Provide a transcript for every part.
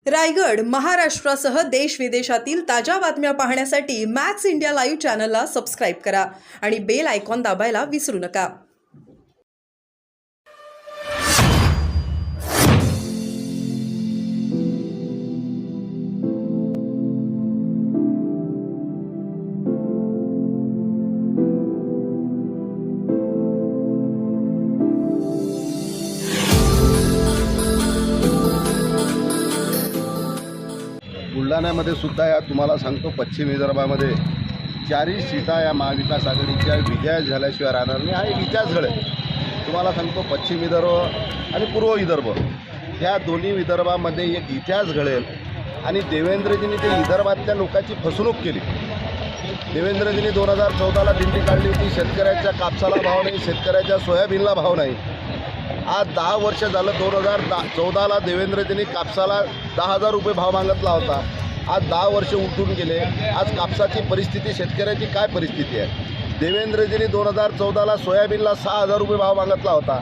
रायगड, महाराष्ट्रासह देश विदेशातील ताज्या बातम्या पाहण्यासाठी मॅक्स इंडिया लाईव्ह चॅनलला सबस्क्राईब करा आणि बेल आयकॉन दाबायला विसरू नका. बुलढाण्यामध्ये सुद्धा या तुम्हाला सांगतो पश्चिम विदर्भामध्ये 4 सीटा या महाविकास आघाडीच्या विजय झाल्याशिवाय राहणार नाही. हा एक इतिहास घडेल. तुम्हाला सांगतो पश्चिम विदर्भ आणि पूर्व विदर्भ या दोन्ही विदर्भामध्ये एक इतिहास घडेल. आणि देवेंद्रजींनी ते विदर्भातल्या लोकांची फसवणूक केली. देवेंद्रजींनी 2014ला दिंडी काढली होती. शेतकऱ्याच्या कापसाला भाव नाही, शेतकऱ्याच्या सोयाबीनला भाव नाही. आज 10 वर्ष झालं. 2014ला देवेंद्रजींनी कापसाला 10,000 रुपये भाव मागितला होता. आज 10 वर्ष उलटून गेले. आज कापसाची परिस्थिती, शेतकऱ्याची काय परिस्थिती आहे? देवेंद्रजींनी 2014ला सोयाबीनला 6,000 रुपये भाव मागितला होता.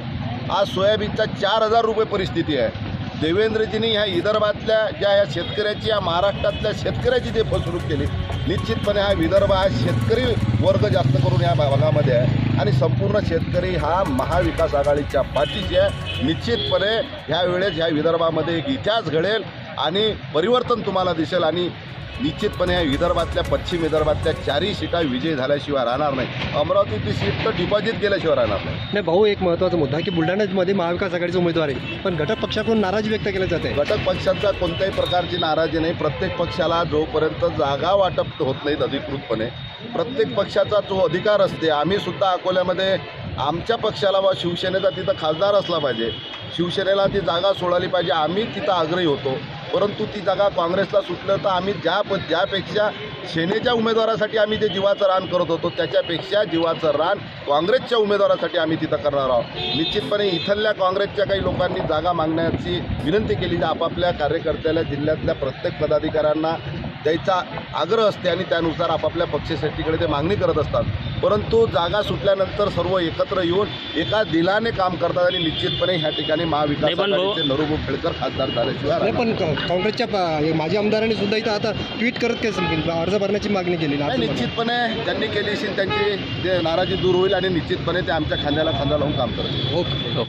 आज सोयाबीनचा 4,000 रुपये परिस्थिती आहे. देवेंद्रजींनी ह्या विदर्भातल्या या शेतकऱ्याची, या महाराष्ट्रातल्या शेतकऱ्याची जे फसवणूक केली, निश्चितपणे हा विदर्भ हा शेतकरी वर्ग जास्त करून या भागामध्ये आहे. आणि संपूर्ण शेतकरी हा महाविकास आघाडीच्या पाठीशी आहे. निश्चितपणे ह्यावेळेस ह्या विदर्भामध्ये एक इतिहास घडेल आणि परिवर्तन तुम्हाला दिसेल. आणि निश्चितपणे या विदर्भातल्या, पश्चिम विदर्भातल्या 4 सीटा विजय झाल्याशिवाय राहणार नाही. अमरावतीची सीट तर डिपॉझिट केल्याशिवाय राहणार नाही. भाऊ, एक महत्त्वाचा मुद्दा की बुलढाण्यामध्ये महाविकास आघाडीचा उमेदवार आहे, पण घटक पक्षाकडून नाराजी व्यक्त केली जाते. घटक पक्षांचा कोणत्याही प्रकारची नाराजी नाही. प्रत्येक पक्षाला जोपर्यंत जागा वाटप होत नाहीत अधिकृतपणे, प्रत्येक पक्षाचा जो अधिकार असते. आम्ही सुद्धा अकोल्यामध्ये आमच्या पक्षाला व शिवसेनेचा तिथं खासदार असला पाहिजे, शिवसेनेला ती जागा सोडाली पाहिजे, आम्ही तिथं आग्रही होतो. परंतु ती जागा काँग्रेसला सुटलं तर आम्ही ज्यापेक्षा सेनेच्या उमेदवारासाठी आम्ही जे जीवाचं रान करत होतो, त्याच्यापेक्षा जीवाचं रान काँग्रेसच्या उमेदवारासाठी आम्ही तिथं करणार आहोत. निश्चितपणे इथल्या काँग्रेसच्या काही लोकांनी जागा मागण्याची विनंती केली. आपापल्या कार्यकर्त्याला, जिल्ह्यातल्या प्रत्येक पदाधिकाऱ्यांना द्यायचा आग्रह असते आणि त्यानुसार आपापल्या पक्षश्रेष्ठीकडे ते मागणी करत असतात. परंतु जागा सुटल्यानंतर सर्व एकत्र येऊन एका दिलाने काम करतात. आणि निश्चितपणे ह्या ठिकाणी महाविकास आघाडीचे नरूभाऊ खेडकर खासदार झाल्याशिवाय पण काँग्रेसच्या माजी आमदारांनी सुद्धा इथं आता ट्विट करत काय अर्ज भरण्याची मागणी केली. निश्चितपणे ज्यांनी केली असेल त्यांची नाराजी दूर होईल आणि निश्चितपणे ते आमच्या खांद्याला खांदा लावून काम करतील. ओके.